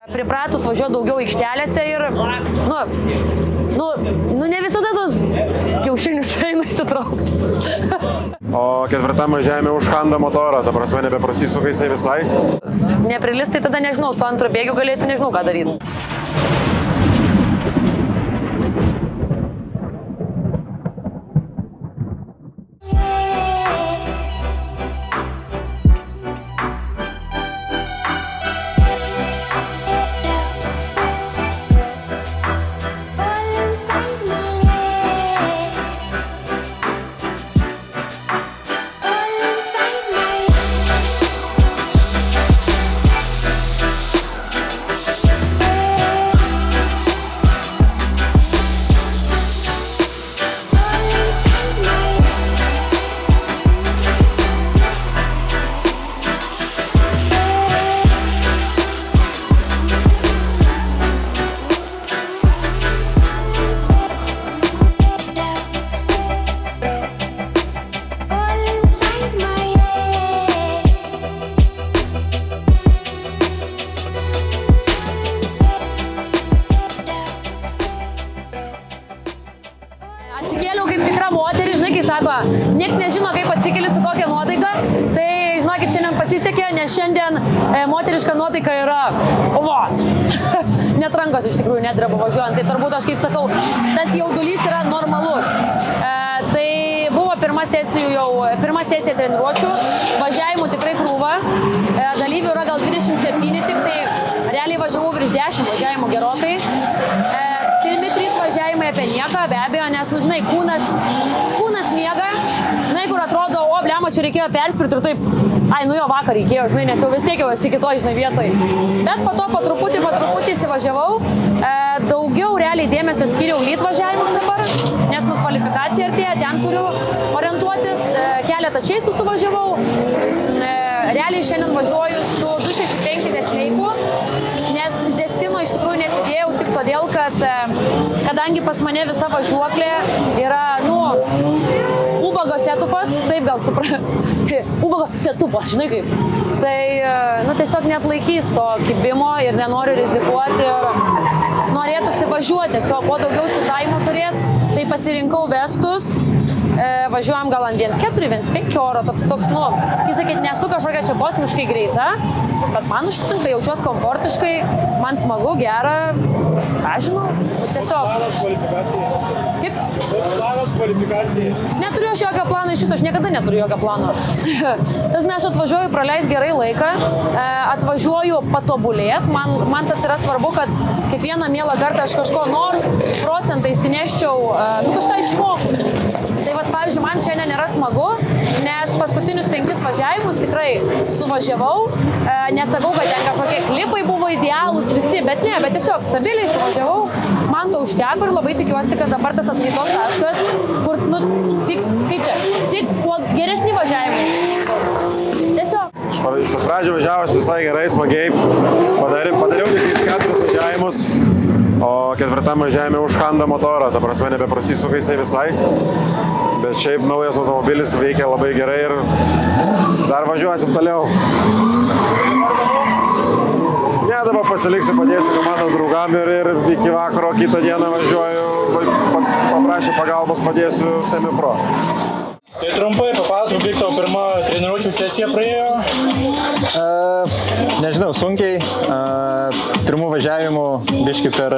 Pripratus važiuoju daugiau aikštelėse ir, ne visada tos kiaušinius eina įsitraukti. O ketvirtam važiavime užkanda motorą, ta prasme nebeprasisuka jisai visai? Neprilis, tai tada nežinau, su antru bėgiu galėsiu nežinau ką daryti. Atsikėliau kaip tikra moteris, žinai, kai sako, nieks nežino, kaip atsikėli su kokia nuotaika, tai žinokit, šiandien pasisekė, nes šiandien moteriška nuotaika yra, net rankos iš tikrųjų nedreba važiuojant, tai turbūt aš kaip sakau, tas jaudulys yra normalus. Tai buvo pirma sesija treniruočių, važiavimų tikrai krūva, dalyvių yra gal 27, tik tai realiai važiavau virš 10 važiavimų gerokai. Pirmi 3 važiavimai apie nieką, be abejo, nes, žinai, kūnas miega, žinai, kur atrodo, blema, čia reikėjo perspirti ir taip, jo vakar reikėjo, žinai, nes jau vis tiek jau esi kitoj, žinai, vietoj. Bet po to po truputį įsivažiavau, daugiau realiai dėmesio skyriau lyt važiavimam dabar, nes kvalifikacija artėja, ten turiu orientuotis, keletą čeisų suvažiavau, realiai šiandien važiuoju su 265 nesveiku, nes zestino iš tikrųjų nesidėjau tik todėl, kad kadangi pas mane visa važiuoklė yra, ubago setupas, taip gal ubago setupas, žinai kaip. Tai, tiesiog neatlaikys to kibimo ir nenoriu rizikuoti ir norėtųsi važiuoti, tiesiog kuo daugiau sutaimo turėti, tai pasirinkau vestus. Važiuojam gal ant 1.4, 1.5 oro, toks, kai sakyt, nesu kažkokia čia kosmiškai greita, bet man užtinka, jaučiuos komfortiškai, man smagu, gera, ką žinau, tiesiog. Planas kvalifikacijai? Kaip? Planas kvalifikacijai? Neturiu aš jokio plano, iš viso aš niekada neturiu jokio plano. Tas aš atvažiuoju praleis gerai laiką, atvažiuoju patobulėti, man tas yra svarbu, kad kiekvieną mielą kartą aš kažko nors procentai įsineščiau, kažką išmokus. Tai pavyzdžiui, man šiandien nėra smagu, nes paskutinius 5 važiavimus tikrai suvažiavau, nesakau, kad ten kažkokie klipai buvo idealūs visi, bet tiesiog stabiliai suvažiavau, man to užteko ir labai tikiuosi, kad dabar tas atskaitos taškas, kur, tik kuo geresni važiavimai. Tiesiog. Iš pradžių važiavus visai gerai, smagiai, padariau tik 4 važiavimus, o ketvirtam važiavime užkanda motorą, ta prasme nebeprasisuka jisai visai. Bet šiaip naujas automobilis veikia labai gerai ir dar važiuosim toliau. Ne, dabar pasiliksiu, padėsiu komandos draugam ir iki vakaro kitą dieną važiuoju, paprašė pagalbos, padėsiu semi-pro. Tai trumpai papasakok, kaip tavo pirma treniruočių sesija praėjo? Nežinau, sunkiai. Pirmų važiavimų biškį per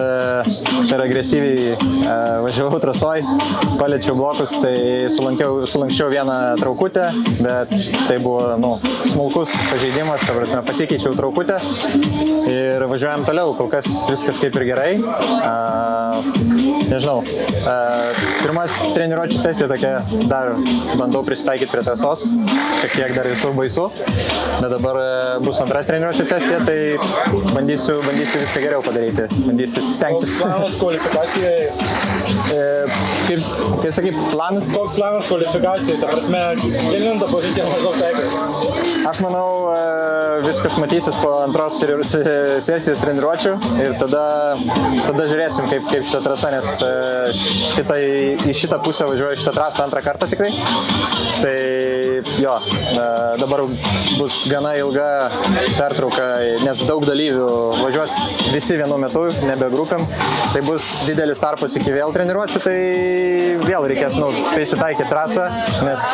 agresyviai važiavau trasoj, paliečiau blokus, tai sulankščiau vieną traukutę, bet tai buvo smulkus pažeidimas, ta prasme pasikeičiau traukutę ir važiuojam toliau, kol kas viskas kaip ir gerai. Nežinau, pirmas treniruočių sesija tokia, dar bandau prisitaikyti prie trasos, šiek tiek dar visur baisu, bet dabar bus antras treniruočių sesija, tai bandysiu viską geriau padaryti, bandysiu stengtis. Koks planas kvalifikacijai? Kaip sakai, planas? Koks planas kvalifikacijai, ta prasme, kelintą poziciją maždaug taikai? Aš manau, viskas matysis po antros sesijos treniruočių ir tada žiūrėsim, kaip šitą trasą, nes į šitą pusę važiuoju šitą trasą antrą kartą tikrai. Tai jo, dabar bus gana ilga pertrauka, nes daug dalyvių važiuos visi vienu metu, nebe grupėm. Tai bus didelis tarpas iki vėl treniruočių, tai vėl reikės prisitaikyti trasą, nes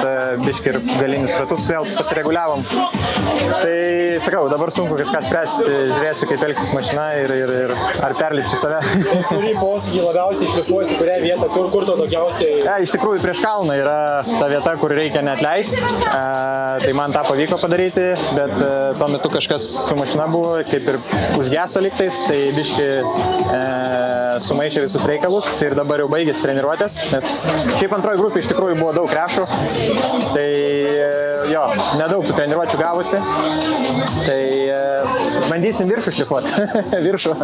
biški ir galinius ratus vėl pasireguliavom. Tai sakau, dabar sunku kažką spręsti, žiūrėsiu, kaip elgsis mašina ir ar perlipsiu save. Kurį posūkį labiausiai išlifuosi, kurią vietą, kur to daugiausiai? Iš tikrųjų, prieš kalną yra ta vieta, kur reikia neatleisti. Tai man tą pavyko padaryti, bet tuo metu kažkas su mašina buvo, kaip ir užgeso lygtais, tai biški sumaišė visus reikalus ir dabar jau baigėsi treniruotės, nes šiaip antroji grupė iš tikrųjų buvo daug krešų, tai jo, nedaug tų treniruočių gavosi, tai bandysim viršų šlifuoti, viršų.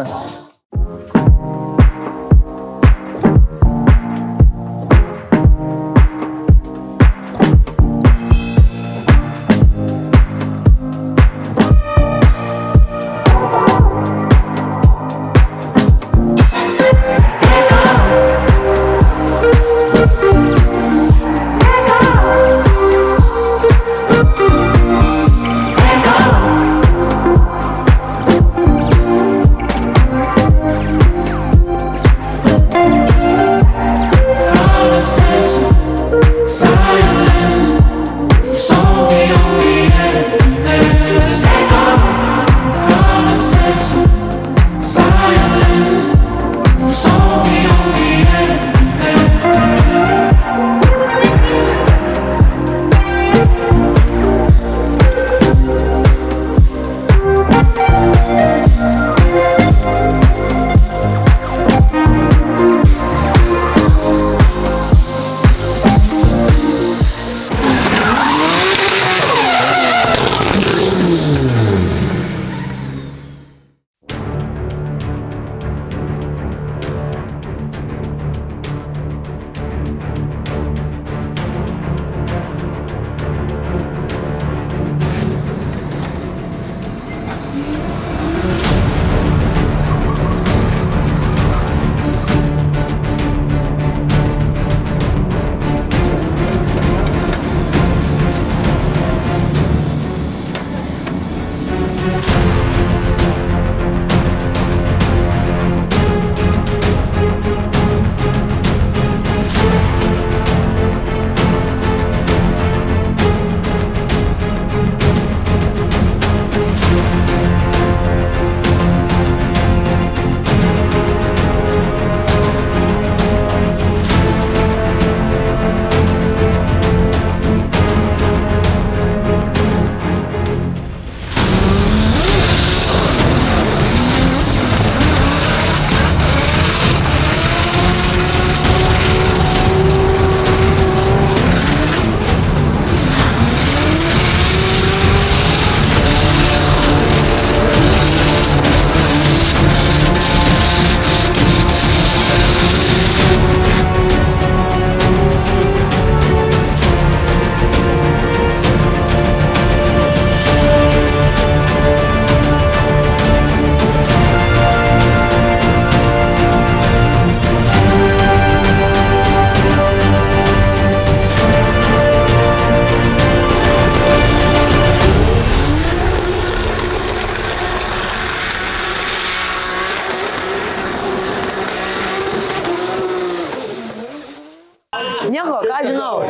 Nieko, ką žinau,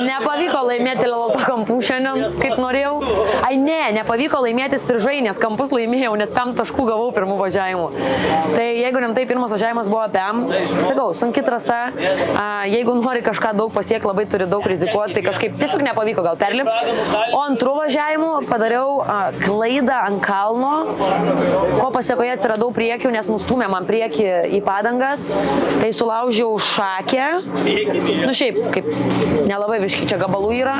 nepavyko laimėti Levalto kampų šiandien, kaip norėjau. Ai ne, nepavyko laimėti Strižainės kampus, laimėjau, nes 5 taškų gavau pirmų važiavimų. Tai jeigu rimtai, pirmas važiavimas buvo PM, sakau, sunki trasa, jeigu nori kažką daug pasiekti, labai turi daug rizikuoti, tai kažkaip tiesiog nepavyko gal perlipti. O antrų važiavimų padariau klaidą ant kalno, ko pasiekoje atsiradau priekių, nes nustūmė man priekį į padangas, tai sulaužiau šakę. Nu šiaip, kaip nelabai biški čia gabalų yra,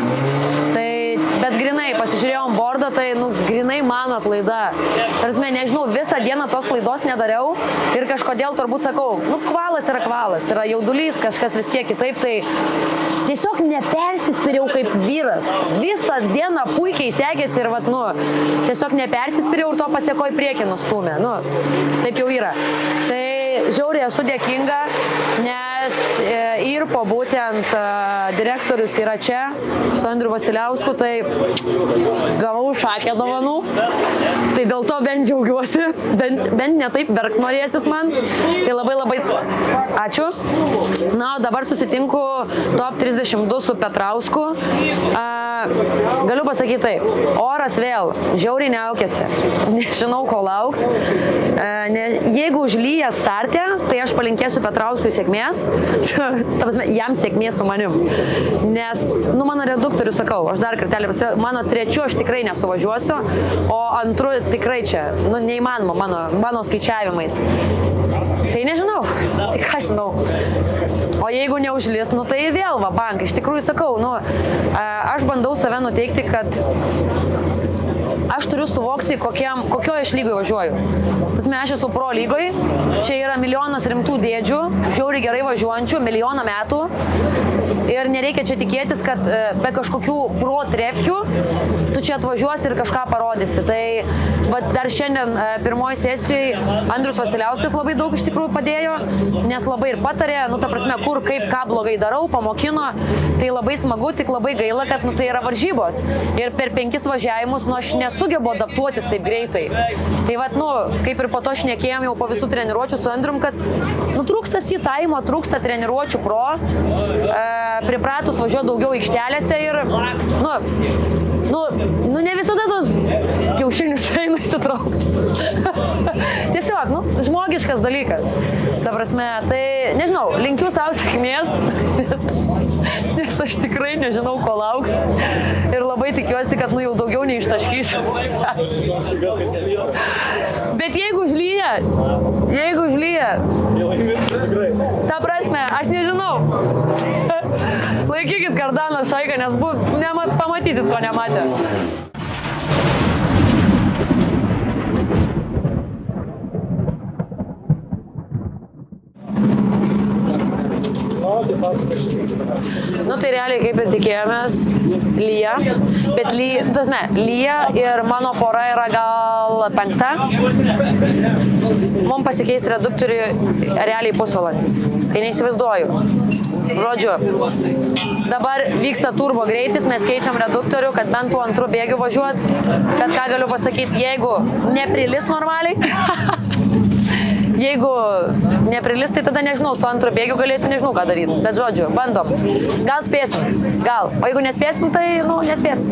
tai bet grinai pasižiūrėjom bordą, tai, nu, grinai mano klaida. Tarsi, nežinau, visą dieną tos klaidos nedariau ir kažkodėl turbūt sakau, nu, kvalas, yra jaudulys, kažkas vis tiek kitaip, tai tiesiog nepersispiriau kaip vyras. Visą dieną puikiai sekėsi ir, vat, nu, tiesiog nepersispiriau ir to pasiekoj priekį nustumė. Nu, taip jau yra. Tai žiauriai esu dėkinga, nes IRPO būtent direktorius yra čia, su Andriu Vasiliausku, tai gavau šakę dovanų, tai dėl to bent džiaugiuosi, bent ne taip verkt norėsis man, tai labai ačiū. Na, o dabar susitinku top 32 su Petrausku. Galiu pasakyti taip, oras vėl žiauriai neaukėsi, nežinau ko laukti. Jeigu užlyja startė, tai aš palinkėsiu Petrauskui sėkmės, jam sėkmės su manim. Nes, nu, mano reduktorius, sakau, aš dar kartelį pasakau, mano trečiu aš tikrai nesuvažiuosiu, o antru tikrai čia, nu, neįmanoma mano skaičiavimais. Tai nežinau, tai ką žinau. O jeigu neužlis, nu tai vėl va bank. Iš tikrųjų sakau, nu, aš bandau save nuteikti, kad aš turiu suvokti, kokioje aš lygoje važiuoju. Tasme, aš esu pro lygoje, čia yra milijonas rimtų dėdžių, žiauriai gerai važiuojančių, milijoną metų. Ir nereikia čia tikėtis, kad be kažkokių pro trefkių tu čia atvažiuosi ir kažką parodysi. Tai dar šiandien pirmoji sesijoje Andrius Vasiliauskas labai daug iš tikrųjų padėjo, nes labai ir patarė, nu ta prasme, kur, kaip, ką blogai darau, pamokino. Tai labai smagu, tik labai gaila, kad nu, tai yra varžybos. Ir per 5 važiavimus, nu aš nesugebu adaptuotis taip greitai. Tai vat, nu, kaip ir po to šnekėjom jau po visų treniruočių su Andrium, kad nu, trūksta sitaimo, trūksta treniruočių pro. Pripratus važiuoti daugiau aikštelėse ir, nu, ne visada tos kiaušinius eina įsitraukti. Tiesiog, nu, žmogiškas dalykas. Ta prasme, tai, nežinau, linkiu savo sėkmės, nes aš tikrai nežinau, ko laukti. Ir labai tikiuosi, kad, nu, jau daugiau neištaškysiu. Bet jeigu užlyja, ta prasme, aš nežinau. Laikykit kardaną šaiką, nes pamatysit, ko nematė. Nu tai realiai kaip ir tikėjomės, lyja, bet lyja ir mano pora yra gal 5. Mums pasikeis reduktorių realiai pusvalandis, kai neįsivaizduoju. Žodžiu, dabar vyksta turbo greitis, mes keičiam reduktorių, kad bent tų antrų bėgių važiuot, kad ką galiu pasakyti, jeigu neprilis normaliai, jeigu neprilis, tai tada nežinau, su antru bėgiu galėsiu nežinau ką daryti, bet žodžiu, bandom, gal spėsim, gal, o jeigu nespėsim, tai, nu, nespėsim.